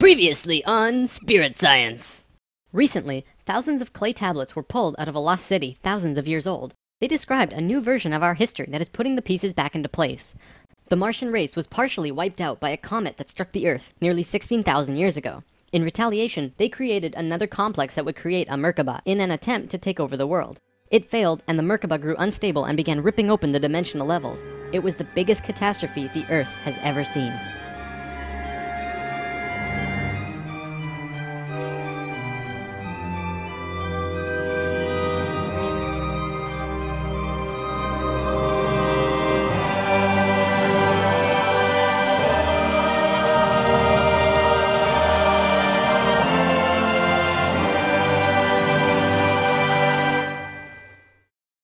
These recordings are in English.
Previously on Spirit Science. Recently, thousands of clay tablets were pulled out of a lost city thousands of years old. They described a new version of our history that is putting the pieces back into place. The Martian race was partially wiped out by a comet that struck the Earth nearly 16,000 years ago. In retaliation, they created another complex that would create a Merkaba in an attempt to take over the world. It failed, and the Merkaba grew unstable and began ripping open the dimensional levels. It was the biggest catastrophe the Earth has ever seen.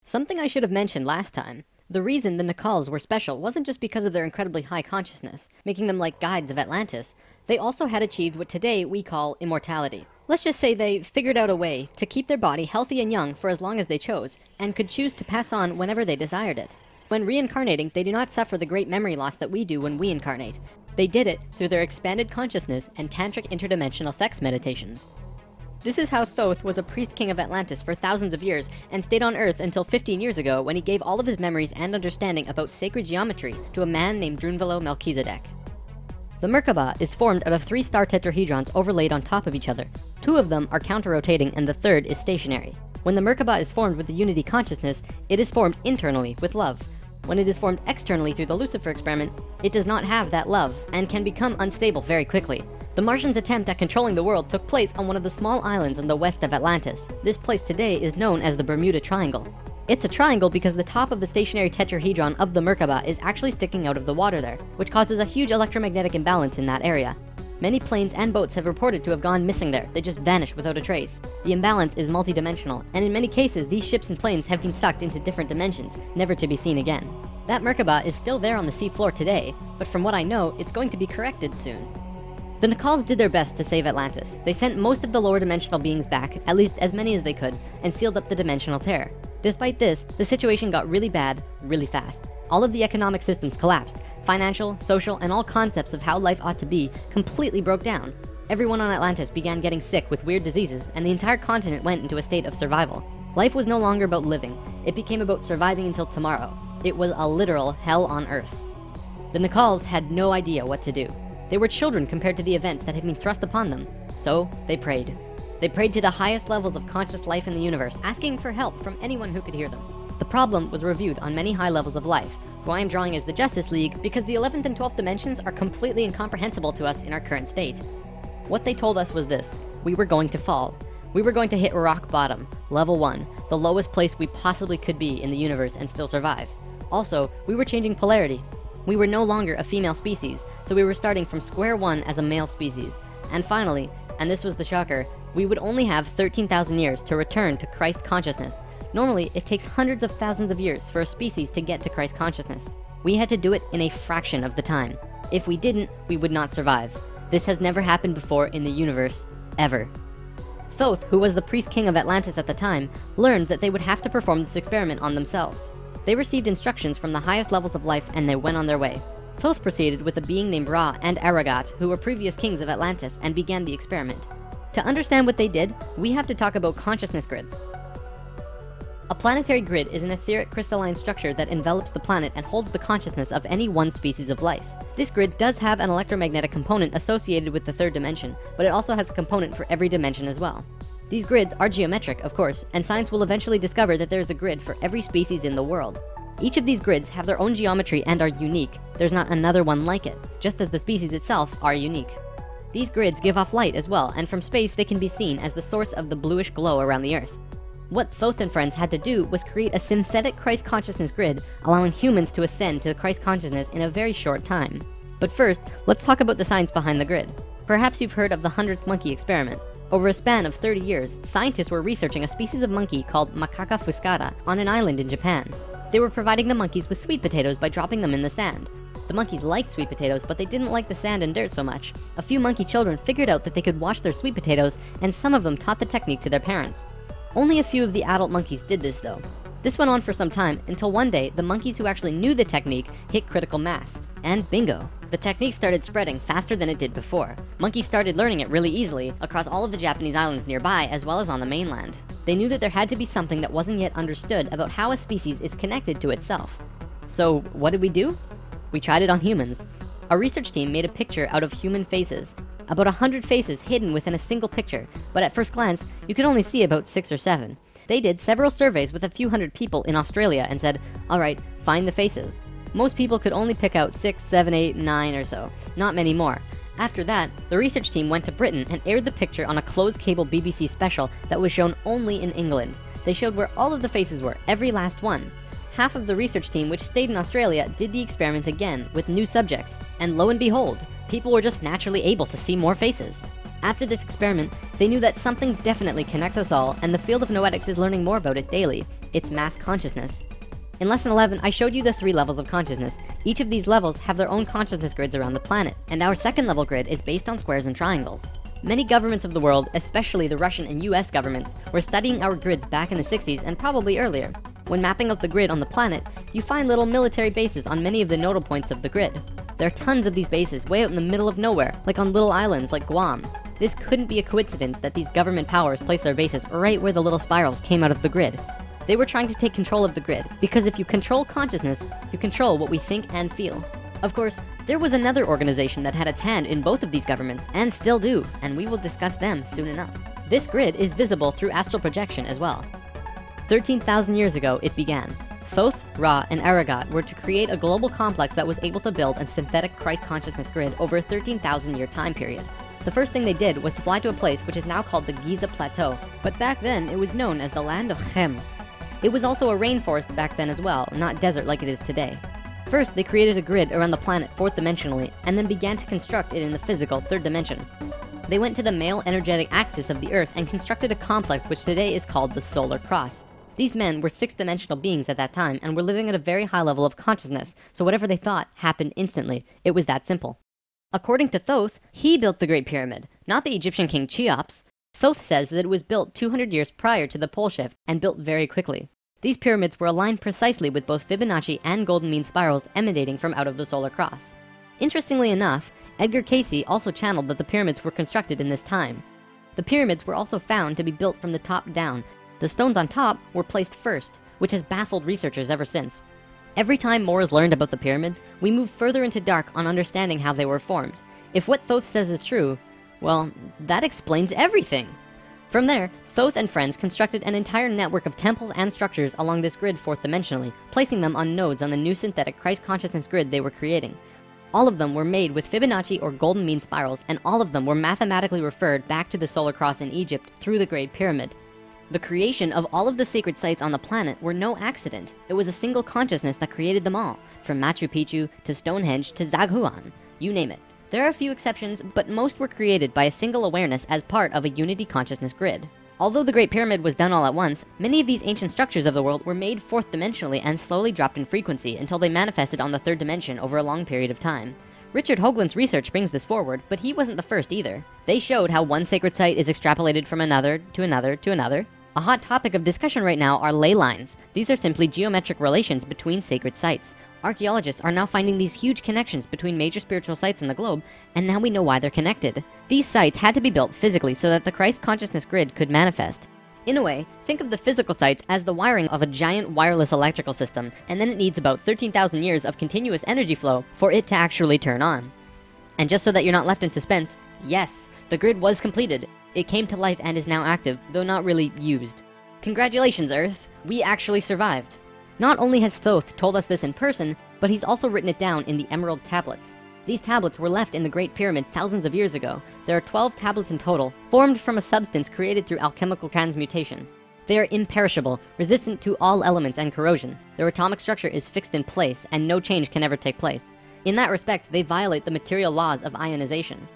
Something I should have mentioned last time. The reason the Nakals were special wasn't just because of their incredibly high consciousness, making them like guides of Atlantis. They also had achieved what today we call immortality. Let's just say they figured out a way to keep their body healthy and young for as long as they chose, and could choose to pass on whenever they desired it. When reincarnating, they do not suffer the great memory loss that we do when we incarnate. They did it through their expanded consciousness and tantric interdimensional sex meditations. This is how Thoth was a priest king of Atlantis for thousands of years and stayed on Earth until 15 years ago when he gave all of his memories and understanding about sacred geometry to a man named Drunvalo Melchizedek. The Merkaba is formed out of 3 star tetrahedrons overlaid on top of each other. 2 of them are counter-rotating and the third is stationary. When the Merkaba is formed with the unity consciousness, it is formed internally with love. When it is formed externally through the Lucifer experiment, it does not have that love and can become unstable very quickly. The Martians' attempt at controlling the world took place on one of the small islands in the west of Atlantis. This place today is known as the Bermuda Triangle. It's a triangle because the top of the stationary tetrahedron of the Merkaba is actually sticking out of the water there, which causes a huge electromagnetic imbalance in that area. Many planes and boats have reported to have gone missing there. They just vanished without a trace. The imbalance is multidimensional, and in many cases these ships and planes have been sucked into different dimensions, never to be seen again. That Merkaba is still there on the seafloor today, but from what I know, it's going to be corrected soon. The Nakals did their best to save Atlantis. They sent most of the lower dimensional beings back, at least as many as they could, and sealed up the dimensional tear. Despite this, the situation got really bad, really fast. All of the economic systems collapsed. Financial, social, and all concepts of how life ought to be completely broke down. Everyone on Atlantis began getting sick with weird diseases, and the entire continent went into a state of survival. Life was no longer about living. It became about surviving until tomorrow. It was a literal hell on Earth. The Nakals had no idea what to do. They were children compared to the events that had been thrust upon them. So they prayed. They prayed to the highest levels of conscious life in the universe, asking for help from anyone who could hear them. The problem was reviewed on many high levels of life, who I am drawing as the Justice League because the 11th and 12th dimensions are completely incomprehensible to us in our current state. What they told us was this: we were going to fall. We were going to hit rock bottom, level 1, the lowest place we possibly could be in the universe and still survive. Also, we were changing polarity. We were no longer a female species, so we were starting from square one as a male species. And finally, and this was the shocker, we would only have 13,000 years to return to Christ consciousness. Normally, it takes hundreds of thousands of years for a species to get to Christ consciousness. We had to do it in a fraction of the time. If we didn't, we would not survive. This has never happened before in the universe, ever. Thoth, who was the priest king of Atlantis at the time, learned that they would have to perform this experiment on themselves. They received instructions from the highest levels of life and they went on their way. Thoth proceeded with a being named Ra and Aragat, who were previous kings of Atlantis, and began the experiment. To understand what they did, we have to talk about consciousness grids. A planetary grid is an etheric crystalline structure that envelops the planet and holds the consciousness of any one species of life. This grid does have an electromagnetic component associated with the 3rd dimension, but it also has a component for every dimension as well. These grids are geometric, of course, and science will eventually discover that there is a grid for every species in the world. Each of these grids have their own geometry and are unique. There's not another one like it, just as the species itself are unique. These grids give off light as well, and from space they can be seen as the source of the bluish glow around the Earth. What Thoth and friends had to do was create a synthetic Christ consciousness grid, allowing humans to ascend to Christ consciousness in a very short time. But first, let's talk about the science behind the grid. Perhaps you've heard of the 100th monkey experiment. Over a span of 30 years, scientists were researching a species of monkey called Macaca fuscata on an island in Japan. They were providing the monkeys with sweet potatoes by dropping them in the sand. The monkeys liked sweet potatoes, but they didn't like the sand and dirt so much. A few monkey children figured out that they could wash their sweet potatoes, and some of them taught the technique to their parents. Only a few of the adult monkeys did this though. This went on for some time until one day, the monkeys who actually knew the technique hit critical mass. And bingo, The technique started spreading faster than it did before. Monkeys started learning it really easily across all of the Japanese islands nearby as well as on the mainland. They knew that there had to be something that wasn't yet understood about how a species is connected to itself. So what did we do? We tried it on humans. Our research team made a picture out of human faces. About 100 faces hidden within a single picture, but at first glance, you could only see about 6 or 7. They did several surveys with a few hundred people in Australia and said, all right, find the faces. Most people could only pick out 6, 7, 8, 9 or so, not many more. After that, the research team went to Britain and aired the picture on a closed cable BBC special that was shown only in England. They showed where all of the faces were, every last one. Half of the research team, which stayed in Australia, did the experiment again with new subjects. And lo and behold, people were just naturally able to see more faces. After this experiment, they knew that something definitely connects us all, and the field of noetics is learning more about it daily. It's mass consciousness. In lesson 11, I showed you the 3 levels of consciousness. Each of these levels have their own consciousness grids around the planet, and our second level grid is based on squares and triangles. Many governments of the world, especially the Russian and US governments, were studying our grids back in the 60s and probably earlier. When mapping out the grid on the planet, you find little military bases on many of the nodal points of the grid. There are tons of these bases way out in the middle of nowhere, like on little islands like Guam. This couldn't be a coincidence that these government powers placed their bases right where the little spirals came out of the grid. They were trying to take control of the grid, because if you control consciousness, you control what we think and feel. Of course, there was another organization that had its hand in both of these governments, and still do, and we will discuss them soon enough. This grid is visible through astral projection as well. 13,000 years ago, it began. Thoth, Ra, and Aragat were to create a global complex that was able to build a synthetic Christ consciousness grid over a 13,000 year time period. The first thing they did was to fly to a place which is now called the Giza Plateau, but back then it was known as the land of Chem. It was also a rainforest back then as well, not desert like it is today. First, they created a grid around the planet 4th dimensionally, and then began to construct it in the physical 3rd dimension. They went to the male energetic axis of the Earth and constructed a complex which today is called the Solar Cross. These men were 6th dimensional beings at that time and were living at a very high level of consciousness, so whatever they thought happened instantly. It was that simple. According to Thoth, he built the Great Pyramid, not the Egyptian king Cheops. Thoth says that it was built 200 years prior to the pole shift and built very quickly. These pyramids were aligned precisely with both Fibonacci and golden mean spirals emanating from out of the solar cross. Interestingly enough, Edgar Cayce also channeled that the pyramids were constructed in this time. The pyramids were also found to be built from the top down. The stones on top were placed first, which has baffled researchers ever since. Every time more is learned about the pyramids, we move further into dark on understanding how they were formed. If what Thoth says is true, well, that explains everything. From there, Thoth and friends constructed an entire network of temples and structures along this grid 4th dimensionally, placing them on nodes on the new synthetic Christ consciousness grid they were creating. All of them were made with Fibonacci or golden mean spirals, and all of them were mathematically referred back to the solar cross in Egypt through the Great Pyramid. The creation of all of the sacred sites on the planet were no accident. It was a single consciousness that created them all, from Machu Picchu to Stonehenge to Zaghuan, you name it. There are a few exceptions, but most were created by a single awareness as part of a unity consciousness grid. Although the Great Pyramid was done all at once, many of these ancient structures of the world were made 4th dimensionally and slowly dropped in frequency until they manifested on the 3rd dimension over a long period of time. Richard Hoagland's research brings this forward, but he wasn't the first either. They showed how one sacred site is extrapolated from another to another to another. A hot topic of discussion right now are ley lines. These are simply geometric relations between sacred sites. Archaeologists are now finding these huge connections between major spiritual sites in the globe, and now we know why they're connected. These sites had to be built physically so that the Christ consciousness grid could manifest. In a way, think of the physical sites as the wiring of a giant wireless electrical system, and then it needs about 13,000 years of continuous energy flow for it to actually turn on. And just so that you're not left in suspense, yes, the grid was completed. It came to life and is now active, though not really used. Congratulations, Earth, we actually survived. Not only has Thoth told us this in person, but he's also written it down in the Emerald Tablets. These tablets were left in the Great Pyramid thousands of years ago. There are 12 tablets in total, formed from a substance created through alchemical transmutation. They are imperishable, resistant to all elements and corrosion. Their atomic structure is fixed in place, and no change can ever take place. In that respect, they violate the material laws of ionization.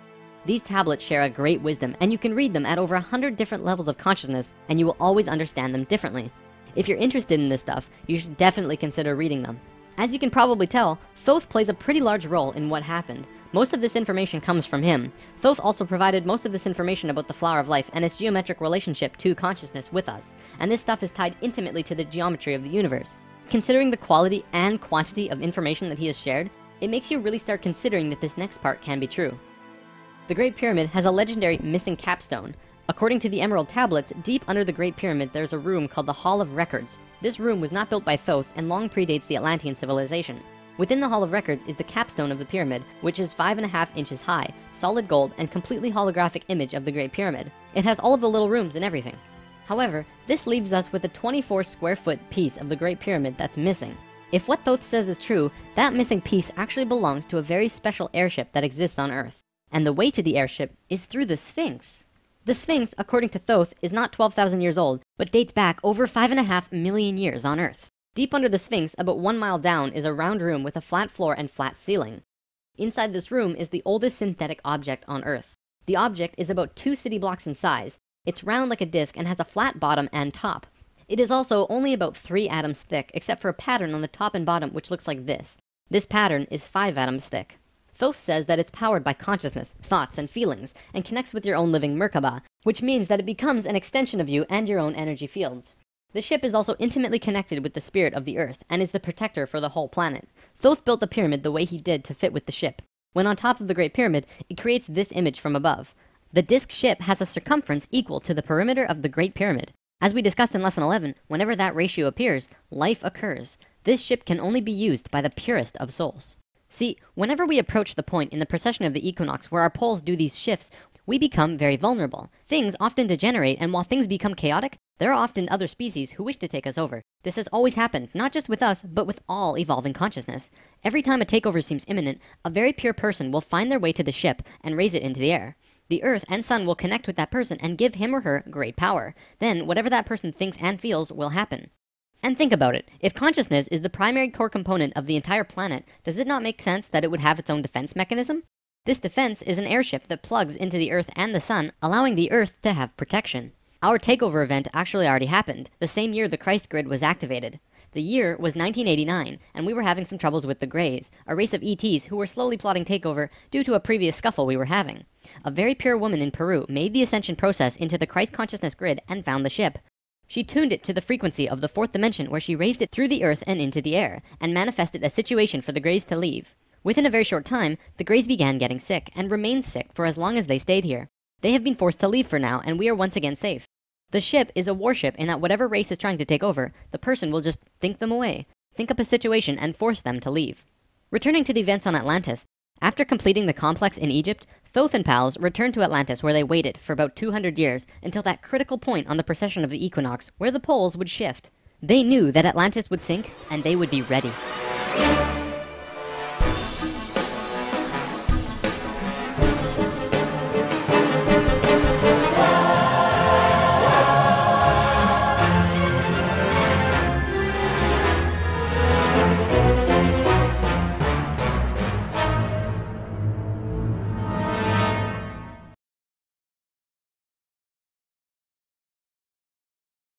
These tablets share a great wisdom, and you can read them at over 100 different levels of consciousness, and you will always understand them differently. If you're interested in this stuff, you should definitely consider reading them. As you can probably tell, Thoth plays a pretty large role in what happened. Most of this information comes from him. Thoth also provided most of this information about the flower of life and its geometric relationship to consciousness with us. And this stuff is tied intimately to the geometry of the universe. Considering the quality and quantity of information that he has shared, it makes you really start considering that this next part can be true. The Great Pyramid has a legendary missing capstone. According to the Emerald Tablets, deep under the Great Pyramid there's a room called the Hall of Records. This room was not built by Thoth and long predates the Atlantean civilization. Within the Hall of Records is the capstone of the pyramid, which is 5.5 inches high, solid gold, and completely holographic image of the Great Pyramid. It has all of the little rooms and everything. However, this leaves us with a 24 square foot piece of the Great Pyramid that's missing. If what Thoth says is true, that missing piece actually belongs to a very special airship that exists on Earth. And the way to the airship is through the Sphinx. The Sphinx, according to Thoth, is not 12,000 years old, but dates back over 5.5 million years on Earth. Deep under the Sphinx, about 1 mile down, is a round room with a flat floor and flat ceiling. Inside this room is the oldest synthetic object on Earth. The object is about 2 city blocks in size. It's round like a disc and has a flat bottom and top. It is also only about 3 atoms thick, except for a pattern on the top and bottom which looks like this. This pattern is 5 atoms thick. Thoth says that it's powered by consciousness, thoughts, and feelings, and connects with your own living Merkaba, which means that it becomes an extension of you and your own energy fields. The ship is also intimately connected with the spirit of the Earth, and is the protector for the whole planet. Thoth built the pyramid the way he did to fit with the ship. When on top of the Great Pyramid, it creates this image from above. The disc ship has a circumference equal to the perimeter of the Great Pyramid. As we discussed in Lesson 11, whenever that ratio appears, life occurs. This ship can only be used by the purest of souls. See, whenever we approach the point in the precession of the equinox where our poles do these shifts, we become very vulnerable. Things often degenerate, and while things become chaotic, there are often other species who wish to take us over. This has always happened, not just with us, but with all evolving consciousness. Every time a takeover seems imminent, a very pure person will find their way to the ship and raise it into the air. The Earth and Sun will connect with that person and give him or her great power. Then, whatever that person thinks and feels will happen. And think about it. If consciousness is the primary core component of the entire planet, does it not make sense that it would have its own defense mechanism? This defense is an airship that plugs into the Earth and the Sun, allowing the Earth to have protection. Our takeover event actually already happened, the same year the Christ grid was activated. The year was 1989, and we were having some troubles with the Greys, a race of ETs who were slowly plotting takeover due to a previous scuffle we were having. A very pure woman in Peru made the ascension process into the Christ consciousness grid and found the ship. She tuned it to the frequency of the 4th dimension, where she raised it through the Earth and into the air, and manifested a situation for the Greys to leave. Within a very short time, the Greys began getting sick, and remained sick for as long as they stayed here. They have been forced to leave for now, and we are once again safe. The ship is a warship in that whatever race is trying to take over, the person will just think them away, think up a situation, and force them to leave. Returning to the events on Atlantis, after completing the complex in Egypt, Thoth and pals returned to Atlantis, where they waited for about 200 years until that critical point on the precession of the equinox where the poles would shift. They knew that Atlantis would sink, and they would be ready.